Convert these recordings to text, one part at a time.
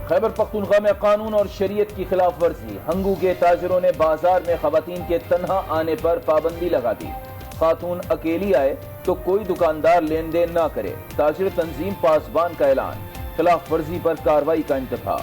خیبر پختونخوا میں قانون اور شریعت کی خلاف ورزی، ہنگو کے تاجروں نے بازار میں خواتین کے تنہا آنے پر پابندی لگا دی۔ خاتون اکیلی آئے تو کوئی دکاندار لین دین نہ کرے، تاجر تنظیم پاسبان کا اعلان، خلاف ورزی پر کارروائی کا انتباہ۔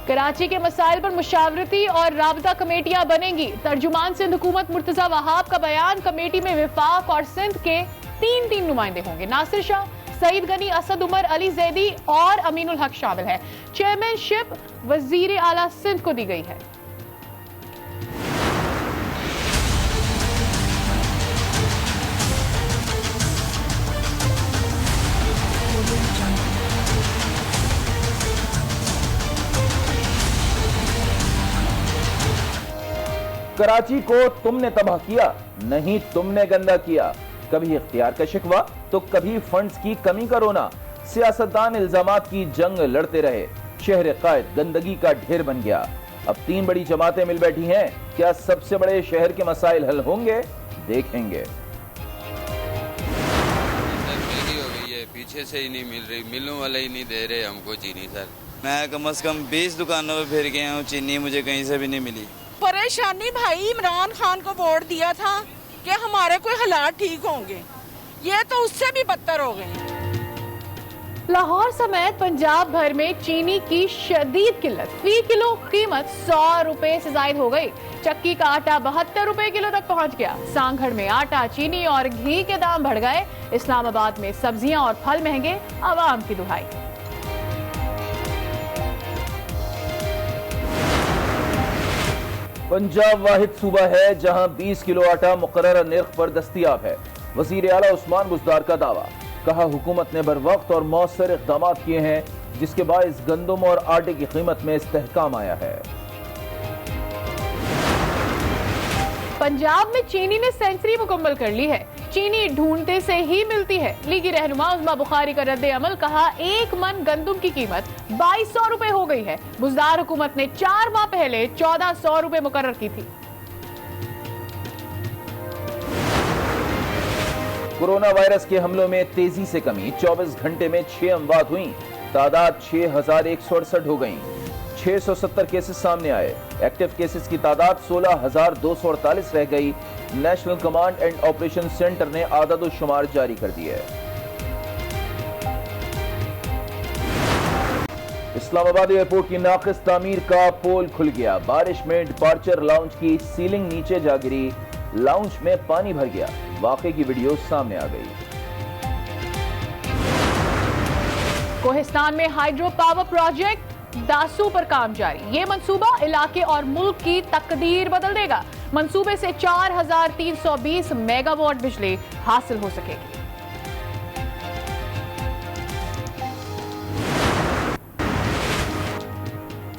کراچی کے مسائل پر مشاورتی اور رابطہ کمیٹیاں بنیں گی، ترجمان سندھ حکومت مرتضی وہاب کا بیان، کمیٹی میں وفاق اور سندھ کے تین نمائندے ہوں گے، ناصر شاہ، سعید غنی، اسد عمر، علی زیدی اور امین الحق شامل ہیں، چیئرمین شپ وزیر اعلیٰ سندھ کو دی گئی ہے۔ کراچی کو تم نے تباہ کیا، نہیں تم نے گندا کیا، کبھی اختیار کا شکوہ تو کبھی فنڈز کی کمی کا رونا، سیاستدان الزامات کی جنگ لڑتے رہے، شہر قائد گندگی کا ڈھیر بن گیا۔ اب 3 بڑی جماعتیں مل بیٹھی ہیں، کیا سب سے بڑے شہر کے مسائل حل ہوں گے؟ دیکھیں گے۔ پیچھے سے ہی نہیں مل رہی، ملوں والے ہی نہیں دے رہے ہم کو چینی سر۔ میں کم از کم 20 دکانوں پہ پھر گیا ہوں، چینی مجھے کہیں سے بھی نہیں ملی۔ پریشانی بھائی عمران خان کو ووٹ دیا تھا کہ ہمارے کوئی حالات ٹھیک ہوں گے، یہ تو اس سے بھی بدتر ہو گئے۔ لاہور سمیت پنجاب بھر میں چینی کی شدید قلت، فی کلو قیمت 100 روپے سے زائد ہو گئی، چکی کا آٹا 72 روپے کلو تک پہنچ گیا، سانگھڑ میں آٹا، چینی اور گھی کے دام بڑھ گئے، اسلام آباد میں سبزیاں اور پھل مہنگے، عوام کی دہائی۔ پنجاب واحد صوبہ ہے جہاں 20 کلو آٹا مقررہ نرخ پر دستیاب ہے، وزیر اعلیٰ عثمان بزدار کا دعویٰ، کہا حکومت نے بروقت اور مؤثر اقدامات کیے ہیں جس کے باعث گندم اور آٹے کی قیمت میں استحکام آیا ہے۔ پنجاب میں چینی نے سینچری مکمل کر لی ہے، چینی ڈھونڈتے سے ہی ملتی ہے، لیگی رہنما عظمیٰ بخاری کا رد عمل، کہا 1 من گندم کی قیمت 2200 روپے ہو گئی ہے، بزدار حکومت نے 4 ماہ پہلے 1400 روپے مقرر کی تھی۔ کورونا وائرس کے حملوں میں تیزی سے کمی، 24 گھنٹے میں 6 اموات ہوئیں، تعداد 6168 ہو گئیں، 670 کیسز سامنے آئے، ایکٹیو کیسز کی تعداد 16248 رہ گئی، national command and operation centre نے اعداد و شمار جاری کر دیے۔ اسلام آباد ایئرپورٹ کی ناقص تعمیر کا پول کھل گیا، بارش میں ڈپارچر لاؤنج کی سیلنگ نیچے جا گری، لاؤنج میں پانی بھر گیا، واقعے کی ویڈیو سامنے آ گئی۔ کوہستان میں ہائیڈرو پاور پروجیکٹ داسو پر کام جاری، یہ منصوبہ علاقے اور ملک کی تقدیر بدل دے گا، منصوبے سے 4320 میگا واٹ بجلی حاصل ہو سکے گی۔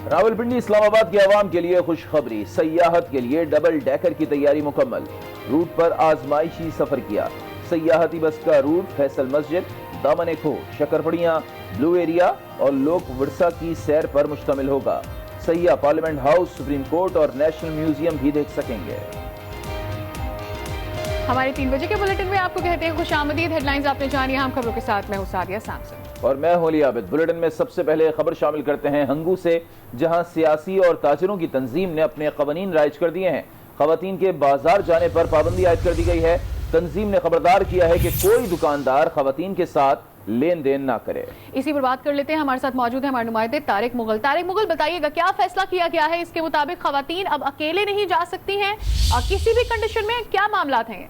راولپنڈی اسلام آباد کے عوام کے لیے خوشخبری، سیاحت کے لیے ڈبل ڈیکر کی تیاری مکمل، روٹ پر آزمائشی سفر کیا، سیاحتی بس کا روٹ فیصل مسجد، دامن کھو، شکرپڑیاں، بلو ایریا اور لوک ورثہ کی سیر پر مشتمل ہوگا، سیاح پارلیمنٹ ہاؤس، سپریم کورٹ اور نیشنل میوزیم بھی دیکھ سکیں گے۔ ہمارے 3 بجے کے بلیٹن میں آپ کو کہتے ہیں خوش آمدید، ہیڈ لائنز آپ نے جانی، اہم خبروں کے ساتھ میں ہوں سعدیہ سامسن اور میں ہوں علی عابد۔ بلیٹن میں سب سے پہلے خبر شامل کرتے ہیں ہنگو سے، جہاں سیاسی اور تاجروں کی تنظیم نے اپنے قوانین رائج کر دیے ہیں، خواتین کے بازار جانے پر پابندی عائد کر دی گئی ہے، تنظیم نے خبردار کیا ہے کہ کوئی دکاندار خواتین کے ساتھ لین دین نہ کرے۔ اسی پر بات کر لیتے ہیں، ہمارے ساتھ موجود ہیں ہمارے نمائندے طارق مغل۔ طارق مغل، بتائیے گا کیا فیصلہ کیا گیا ہے؟ اس کے مطابق خواتین اب اکیلے نہیں جا سکتی ہیں اور کسی بھی کنڈیشن میں، کیا معاملات ہیں؟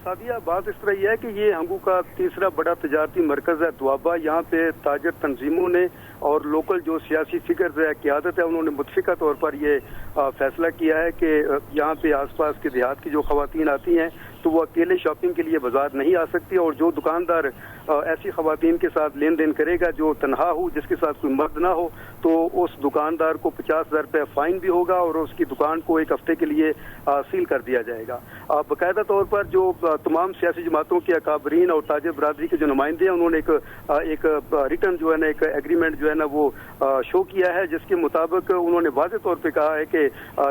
سعدیہ، بات اس طرح یہ ہے کہ یہ ہنگو کا تیسرا بڑا تجارتی مرکز ہے دوابہ، یہاں پہ تاجر تنظیموں نے اور لوکل جو سیاسی فکر ہے، قیادت ہے، انہوں نے متفقہ طور پر یہ فیصلہ کیا ہے کہ یہاں پہ آس پاس کے دیہات کی جو خواتین آتی ہیں تو وہ اکیلے شاپنگ کے لیے بازار نہیں آ سکتی، اور جو دکاندار ایسی خواتین کے ساتھ لین دین کرے گا جو تنہا ہو، جس کے ساتھ کوئی مرد نہ ہو، تو اس دکاندار کو 50,000 روپے فائن بھی ہوگا اور اس کی دکان کو 1 ہفتے کے لیے سیل کر دیا جائے گا۔ باقاعدہ طور پر جو تمام سیاسی جماعتوں کے اکابرین اور تاجر برادری کے جو نمائندے ہیں، انہوں نے ایک ریٹن جو ہے نا، ایک ایگریمنٹ جو ہے نا وہ شو کیا ہے، جس کے مطابق انہوں نے واضح طور پہ کہا ہے کہ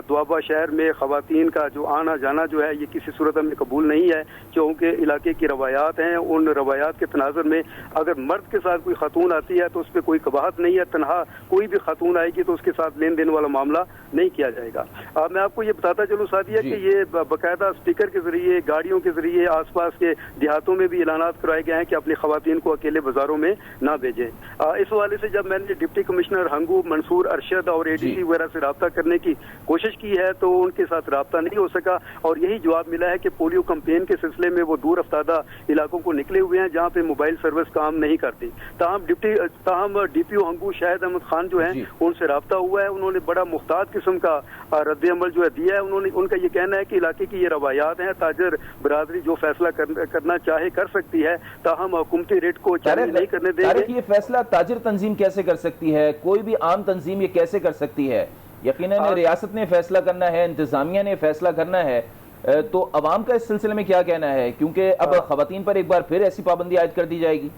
دوابہ شہر میں خواتین کا جو آنا جانا جو ہے یہ کسی صورت میں قبول بالکل نہیں ہے، چونکہ علاقے کی روایات ہیں، ان روایات کے تناظر میں اگر مرد کے ساتھ کوئی خاتون آتی ہے تو اس پہ کوئی قباحت نہیں ہے، تنہا کوئی بھی خاتون آئے گی تو اس کے ساتھ لین دین والا معاملہ نہیں کیا جائے گا۔ میں آپ کو یہ بتاتا چلوں ساتھیہ کہ یہ باقاعدہ اسپیکر کے ذریعے، گاڑیوں کے ذریعے آس پاس کے دیہاتوں میں بھی اعلانات کرائے گئے ہیں کہ اپنی خواتین کو اکیلے بازاروں میں نہ بھیجیں۔ اس حوالے سے جب میں نے ڈپٹی کمشنر ہنگو، منصور ارشد اور اے ڈی سی وغیرہ سے رابطہ کرنے کی کوشش کی ہے تو ان کے ساتھ رابطہ نہیں ہو سکا، اور یہی جواب ملا ہے کہ پولیو کمپین کے سلسلے میں وہ دور افتادہ علاقوں کو نکلے ہوئے ہیں جہاں پہ موبائل سروس کام نہیں کرتی۔ تاہم ڈی پی او ہنگو شاہد احمد خان جو ہیں ان سے رابطہ ہوا ہے، انہوں نے بڑا محتاط قسم کا رد عمل جو ہے دیا ہے۔ ان کا یہ کہنا ہے کہ علاقے کی یہ روایات ہیں، تاجر برادری جو فیصلہ کرنا چاہے کر سکتی ہے، تاہم حکومتی ریٹ کو چیلنج نہیں کرنے دیں گے۔ یہ فیصلہ تاجر تنظیم کیسے کر سکتی ہے؟ کوئی بھی عام تنظیم یہ کیسے کر سکتی ہے؟ یقیناً ریاست نے فیصلہ کرنا ہے، انتظامیہ نے فیصلہ کرنا ہے، تو عوام کا اس سلسلے میں کیا کہنا ہے؟ کیونکہ اب خواتین پر ایک بار پھر ایسی پابندی عائد کر دی جائے گی۔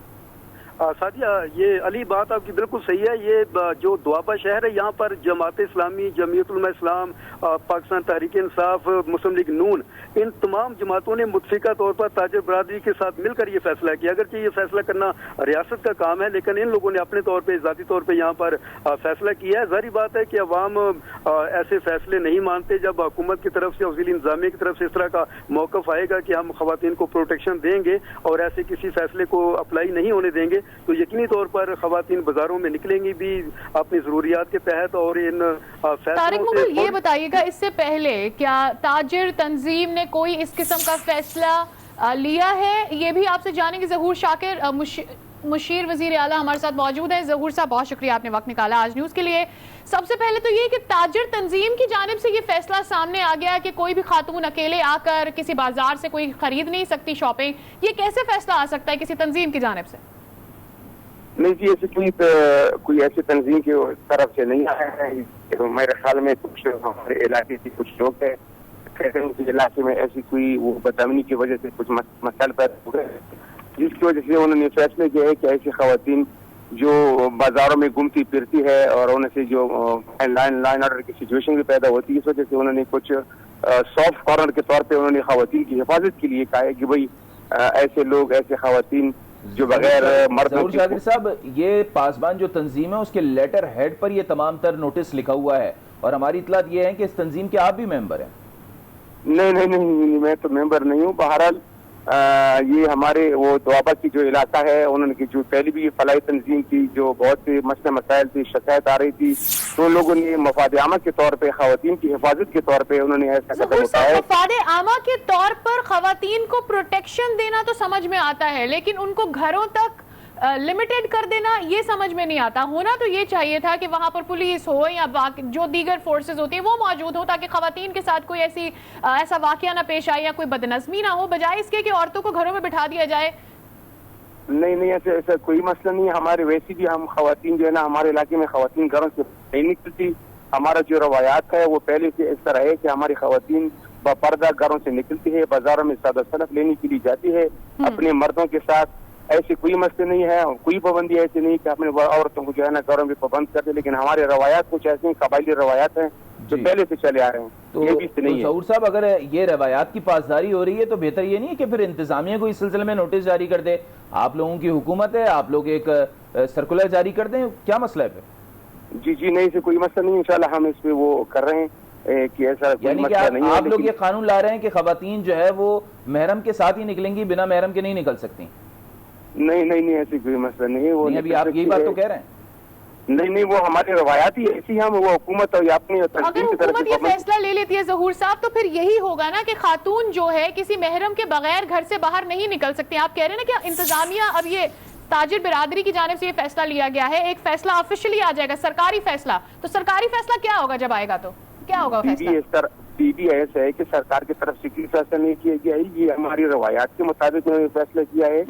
ساتھیہ یہ علی بات آپ کی بالکل صحیح ہے۔ یہ جو دوابہ شہر ہے یہاں پر جماعت اسلامی، جمعیت علماء اسلام، پاکستان تحریک انصاف، مسلم لیگ نون، ان تمام جماعتوں نے متفقہ طور پر تاجر برادری کے ساتھ مل کر یہ فیصلہ کیا۔ اگرچہ یہ فیصلہ کرنا ریاست کا کام ہے لیکن ان لوگوں نے اپنے طور پہ، ذاتی طور پہ یہاں پر فیصلہ کیا ہے۔ ظاہری بات ہے کہ عوام ایسے فیصلے نہیں مانتے۔ جب حکومت کی طرف سے، وزیر انتظامیہ کی طرف سے اس طرح کا موقف آئے گا کہ ہم خواتین کو پروٹیکشن دیں گے اور ایسے کسی فیصلے کو اپلائی نہیں ہونے دیں گے تو یقینی طور پر خواتین بازاروں میں نکلیں گی بھی اپنی ضروریات کے تحت۔ اور ان طارق مغل یہ بتائیے گا، اس سے پہلے کیا تاجر تنظیم نے کوئی اس قسم کا فیصلہ لیا ہے؟ یہ بھی آپ سے جانیں گے۔ ظہور شاکر مشیر وزیر اعلیٰ ہمارے ساتھ موجود ہیں۔ ظہور صاحب بہت شکریہ، آپ نے وقت نکالا آج نیوز کے لیے۔ سب سے پہلے تو یہ کہ تاجر تنظیم کی جانب سے یہ فیصلہ سامنے آ گیا کہ کوئی بھی خاتون اکیلے آ کر کسی بازار سے کوئی خرید نہیں سکتی شاپنگ، یہ کیسے فیصلہ آ سکتا ہے کسی تنظیم کی جانب سے؟ نہیں جی، ایسی کوئی ایسی تنظیم کی طرف سے نہیں آیا ہے۔ میرے خیال میں کچھ ہمارے علاقے کے کچھ لوگ ہیں کہتے ہیں کہ علاقے میں ایسی کوئی وہ بدامنی کی وجہ سے کچھ مسائل پیدا ہو گئے جس کی وجہ سے انہوں نے فیصلے کیا ہے کہ ایسی خواتین جو بازاروں میں گھومتی پھرتی ہے اور ان سے جو لائن آرڈر کی سچویشن بھی پیدا ہوتی ہے، اس وجہ سے انہوں نے کچھ سافٹ کارنر کے طور پہ انہوں نے خواتین کی حفاظت کے لیے کہا ہے کہ بھائی ایسے لوگ، ایسے خواتین جو بغیر ظہور شاکر صاحب، یہ پاسبان جو تنظیم ہے اس کے لیٹر ہیڈ پر یہ تمام تر نوٹس لکھا ہوا ہے اور ہماری اطلاعات یہ ہے کہ اس تنظیم کے آپ بھی ممبر ہیں۔ نہیں، میں تو ممبر نہیں ہوں۔ بہرحال یہ ہمارے وہ دوابہ کی جو علاقہ ہے انہوں نے جو پہلی بھی فلاحی تنظیم کی جو بہت سے مسئلے مسائل تھی، شکایت آ رہی تھی، تو لوگوں نے مفاد عامہ کے طور پہ، خواتین کی حفاظت کے طور پہ انہوں نے ایسا قدم اٹھایا۔ مفاد عامہ کے طور پر خواتین کو پروٹیکشن دینا تو سمجھ میں آتا ہے لیکن ان کو گھروں تک لمیٹڈ کر دینا یہ سمجھ میں نہیں آتا۔ ہونا تو یہ چاہیے تھا کہ وہاں پر پولیس ہو یا جو دیگر فورسز ہوتی ہیں وہ موجود ہو تاکہ خواتین کے ساتھ کوئی ایسا واقعہ نہ پیش آئے یا کوئی بدنظمی نہ ہو، بجائے اس کے کہ عورتوں کو گھروں میں بٹھا دیا جائے۔ نہیں، ایسا کوئی مسئلہ نہیں ہے۔ ہمارے ویسے بھی ہم خواتین جو ہے نا، ہمارے علاقے میں خواتین گھروں سے نہیں نکلتی۔ ہمارا جو روایات ہے وہ پہلے سے اس طرح ہے کہ ہماری خواتین باپردہ گھروں سے نکلتی ہے، بازاروں میں سادہ سلف لینے کے لیے جاتی ہے اپنے مردوں کے ساتھ۔ ایسے کوئی مسئلے نہیں ہے، کوئی پابندی ایسی نہیں کہ اپنے عورتوں کو جو ہے نا گھروں میں پابند کرتے، لیکن ہمارے روایات کچھ ایسے ہیں، قبائلی روایات ہیں جو پہلے سے چلے آ رہے ہیں۔ تو ظہور صاحب، اگر یہ روایات کی پاسداری ہو رہی ہے تو بہتر یہ نہیں ہے کہ پھر انتظامیہ کو اس سلسلے میں نوٹس جاری کر دے؟ آپ لوگوں کی حکومت ہے، آپ لوگ ایک سرکولر جاری کر دیں، کیا مسئلہ ہے پھر؟ جی نہیں، اسے کوئی مسئلہ نہیں، انشاءاللہ ہم اس پہ وہ کر رہے ہیں کہ ایسا یعنی کہ آپ لوگ یہ قانون لا رہے ہیں کہ خواتین جو ہے وہ محرم کے ساتھ ہی نکلیں گی، بنا محرم کے نہیں نکل سکتی؟ نہیں، ایسی کوئی مسئلہ نہیں ہے۔ وہ ابھی آپ یہی بات تو کہہ رہے ہیں؟ نہیں، وہ ہمارے روایات ہی ایسی ہیں، وہ حکومت اور اپنی اگر حکومت یہ فیصلہ لے لیتی ہے ظہور صاحب تو پھر یہی ہوگا نا کہ خاتون جو ہے کسی محرم کے بغیر گھر سے باہر نہیں نکل سکتی۔ آپ کہہ رہے ہیں نا کہ انتظامیہ، اب یہ تاجر برادری کی جانب سے یہ فیصلہ لیا گیا ہے، ایک فیصلہ آفیشلی آ جائے گا، سرکاری فیصلہ، تو سرکاری فیصلہ کیا ہوگا جب آئے گا؟ تو کیا ہوگا فیصلہ؟ پی بی ایسا ہے کہ سرکار کی طرف سے کوئی فیصلہ نہیں کیا گیا ہے، یہ ہماری روایات کے مطابق انہوں نے فیصلہ کیا ہے،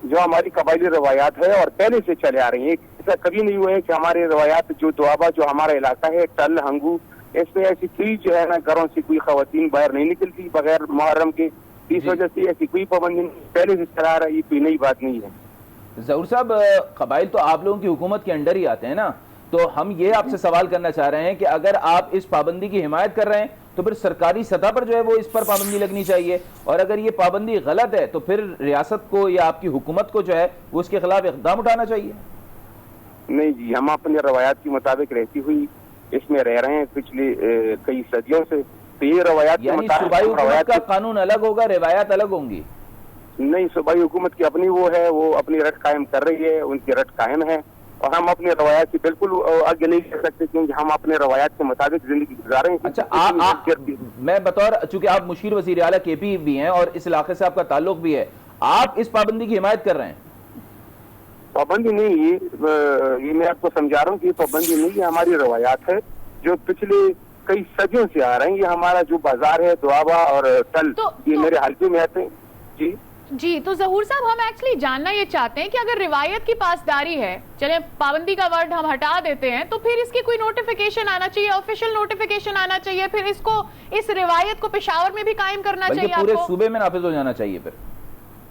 جو ہماری قبائلی روایات ہے اور پہلے سے چلے آ رہی ہیں۔ ایسا کبھی نہیں ہوا ہے کہ ہمارے روایات جو دوابہ جو ہمارا علاقہ ہے، ٹل، ہنگو، اس میں ایسی کوئی جو ہے نا گھروں سے کوئی خواتین باہر نہیں نکلتی بغیر محرم کے، اس وجہ سے ایسی کوئی پابندی نہیں، پہلے سے چلا رہا ہے، یہ کوئی نئی بات نہیں ہے۔ ظہور صاحب، قبائل تو آپ لوگوں کی حکومت کے انڈر ہی آتے ہیں نا، تو ہم یہ آپ سے سوال کرنا چاہ رہے ہیں کہ اگر آپ اس پابندی کی حمایت کر رہے ہیں تو پھر سرکاری سطح پر جو ہے وہ اس پر پابندی لگنی چاہیے، اور اگر یہ پابندی غلط ہے تو پھر ریاست کو یا آپ کی حکومت کو جو ہے وہ اس کے خلاف اقدام اٹھانا چاہیے۔ نہیں جی، ہم اپنی روایات کے مطابق رہتی ہوئی اس میں رہ رہے ہیں پچھلی کئی صدیوں سے، تو یہ روایات کے یعنی مطابق صوبائی حکومت کا قانون الگ ہوگا، روایات الگ ہوں گی؟ نہیں، صوبائی حکومت کی اپنی وہ ہے، وہ اپنی رٹ قائم کر رہی ہے، ان کی رٹ قائم ہے، اور ہم اپنی روایات کی بالکل آگے نہیں کر سکتے کیونکہ ہم اپنے روایات کے مطابق زندگی گزارے ہیں۔ اچھا، میں بطور چونکہ آپ مشیر وزیر اعلیٰ کے پی بھی ہیں اور اس علاقے سے آپ کا تعلق بھی ہے، آپ اس پابندی کی حمایت کر رہے ہیں؟ پابندی نہیں، یہ میں آپ کو سمجھا رہا ہوں کہ یہ پابندی نہیں، یہ ہماری روایات ہے جو پچھلے کئی صدیوں سے آ رہے ہیں۔ یہ ہمارا جو بازار ہے دوابا اور تل، یہ میرے حلقے میں آتے ہیں۔ جی تو ظہور صاحب، ہم ایکچولی جاننا یہ چاہتے ہیں کہ اگر روایت کی پاسداری ہے، چلیں پابندی کا ورڈ ہم ہٹا دیتے ہیں، تو پھر اس کی کوئی نوٹیفیکیشن آنا چاہیے، آفیشیل نوٹیفیکیشن آنا چاہیے، پھر اس روایت کو پشاور میں بھی قائم کرنا چاہیے، بلکہ پورے صوبے میں نافذ ہو جانا چاہیے پھر؟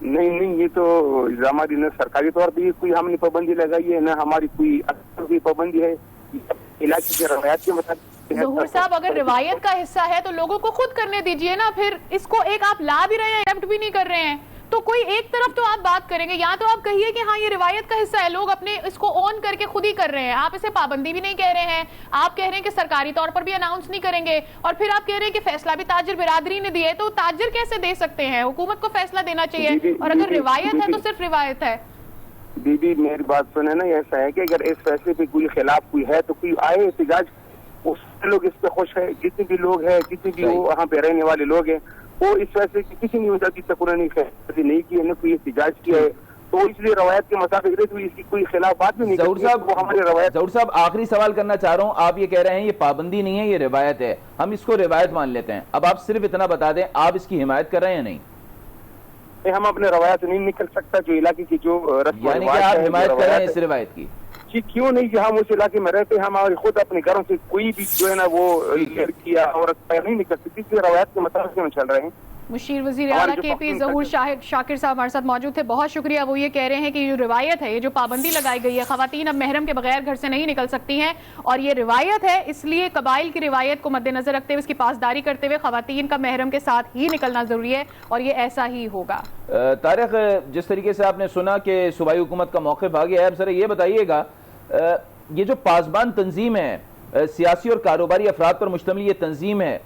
نہیں، یہ تو ہماری نہ سرکاری طور پہ کوئی ہم نے پابندی لگائی ہے، نہ ہماری کوئی پابندی ہے، علاقے کے روایات کے مطابق۔ ظہور صاحب، اگر روایت کا حصہ ہے تو لوگوں کو خود کرنے دیجئے نا، پھر اس کو ایک آپ لا بھی رہے ہیں، ایمپٹ بھی نہیں کر رہے ہیں، تو کوئی ایک طرف تو آپ بات کریں گے، یا تو آپ کہیے کہ ہاں یہ روایت کا حصہ ہے، لوگ اپنے اس کو اون کر کے خود ہی کر رہے ہیں، آپ اسے پابندی بھی نہیں کہہ رہے ہیں، آپ کہہ رہے ہیں کہ سرکاری طور پر بھی اناؤنس نہیں کریں گے، اور پھر آپ کہہ رہے ہیں کہ فیصلہ بھی تاجر برادری نے دیا ہے، تو تاجر کیسے دے سکتے ہیں؟ حکومت کو فیصلہ دینا چاہیے، اور اگر روایت ہے تو صرف روایت ہے۔ بی بی میری بات سنیں نا، ایسا ہے کہ اگر اس فیصلے پہ کوئی خلاف کوئی ہے تو کوئی آئے احتجاج، اس لوگ اس پہ خوش ہے، جتنے بھی لوگ ہیں، جتنے بھی وہاں پہ رہنے والے لوگ ہیں، وہ اس فیصلے کی کسی نے ابھی تک انہوں نے نہیں کی ہے، نہ کوئی احتجاج کیا ہے، تو اس لیے روایت کے مطابق اس کی کوئی خلاف بات بھی نہیں کرتی۔ ظہور صاحب، آخری سوال کرنا چاہ رہا ہوں، آپ یہ کہہ رہے ہیں یہ پابندی نہیں ہے، یہ روایت ہے، ہم اس کو روایت مان لیتے ہیں، اب آپ صرف اتنا بتا دیں آپ اس کی حمایت کر رہے ہیں یا نہیں؟ ہم اپنے روایت نہیں نکل سکتا، جو علاقے کی جو رسم یعنی کہ آپ حمایت کر رہے ہیں اس روایت کی؟ جی کیوں نہیں، جہاں ہم اس علاقے میں رہتے ہیں، ہمارے خود اپنے گھروں سے کوئی بھی جو ہے نا وہ لڑکی یا عورت نہیں نکل سکتی، اس روایت کے مطابق ہم چل رہے ہیں۔ مشیر وزیر اعلیٰ کے پی ظہور شاکر صاحب ہمارے ساتھ موجود تھے، بہت شکریہ۔ وہ یہ کہہ رہے ہیں کہ یہ جو روایت ہے، یہ جو پابندی لگائی گئی ہے، خواتین اب محرم کے بغیر گھر سے نہیں نکل سکتی ہیں، اور یہ روایت ہے، اس لیے قبائل کی روایت کو مد نظر رکھتے ہوئے، اس کی پاسداری کرتے ہوئے خواتین کا محرم کے ساتھ ہی نکلنا ضروری ہے، اور یہ ایسا ہی ہوگا۔ طارق، جس طریقے سے آپ نے سنا کہ صوبائی حکومت کا موقف آ گیا ہے، اب ذرا یہ بتائیے گا، یہ جو پاسبان تنظیم ہے، سیاسی اور کاروباری افراد پر مشتمل یہ تنظیم ہے،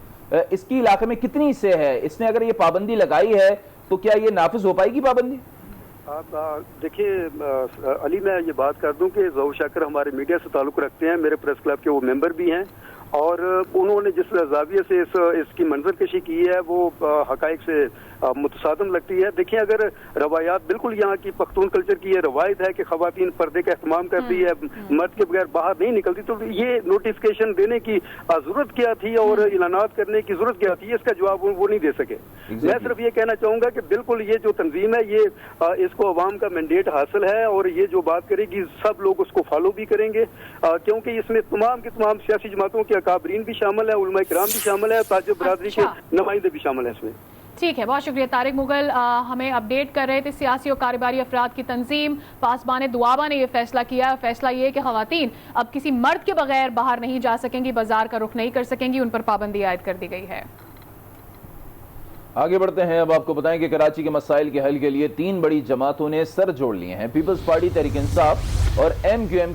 اس کی علاقے میں کتنی سے ہے؟ اس نے اگر یہ پابندی لگائی ہے تو کیا یہ نافذ ہو پائے گی پابندی؟ آپ دیکھیے علی، میں یہ بات کر دوں کہ ظہور شاکر ہمارے میڈیا سے تعلق رکھتے ہیں، میرے پریس کلب کے وہ ممبر بھی ہیں، اور انہوں نے جس زاویے سے اس کی منظر کشی کی ہے وہ حقائق سے متصادم لگتی ہے۔ دیکھیں، اگر روایات بالکل یہاں کی پختون کلچر کی یہ روایت ہے کہ خواتین پردے کا اہتمام کرتی ہے، مرد کے بغیر باہر نہیں نکلتی، تو یہ نوٹیفکیشن دینے کی ضرورت کیا تھی اور اعلانات کرنے کی ضرورت کیا تھی؟ اس کا جواب وہ نہیں دے سکے۔ میں صرف یہ کہنا چاہوں گا کہ بالکل یہ جو تنظیم ہے، یہ اس کو عوام کا مینڈیٹ حاصل ہے، اور یہ جو بات کرے گی سب لوگ اس کو فالو بھی کریں گے، کیونکہ اس میں تمام کی تمام سیاسی جماعتوں کے اکابرین بھی شامل ہیں، علماء کرام بھی شامل ہیں، تاجر برادری کے نمائندے بھی شامل ہیں اس میں۔ ٹھیک ہے، بہت شکریہ۔ طارق مغل ہمیں اپڈیٹ کر رہے تھے۔ سیاسی اور کاروباری افراد کی تنظیم پاسبان دوابا نے یہ فیصلہ کیا ہے، فیصلہ یہ ہے کہ خواتین اب کسی مرد کے بغیر باہر نہیں جا سکیں گی، بازار کا رخ نہیں کر سکیں گی، ان پر پابندی عائد کر دی گئی ہے۔ آگے بڑھتے ہیں، اب آپ کو بتائیں کہ کراچی کے مسائل کے حل کے لیے 3 بڑی جماعتوں نے سر جوڑ لیے ہیں۔ پیپلز پارٹی، تحریک انصاف اور MQM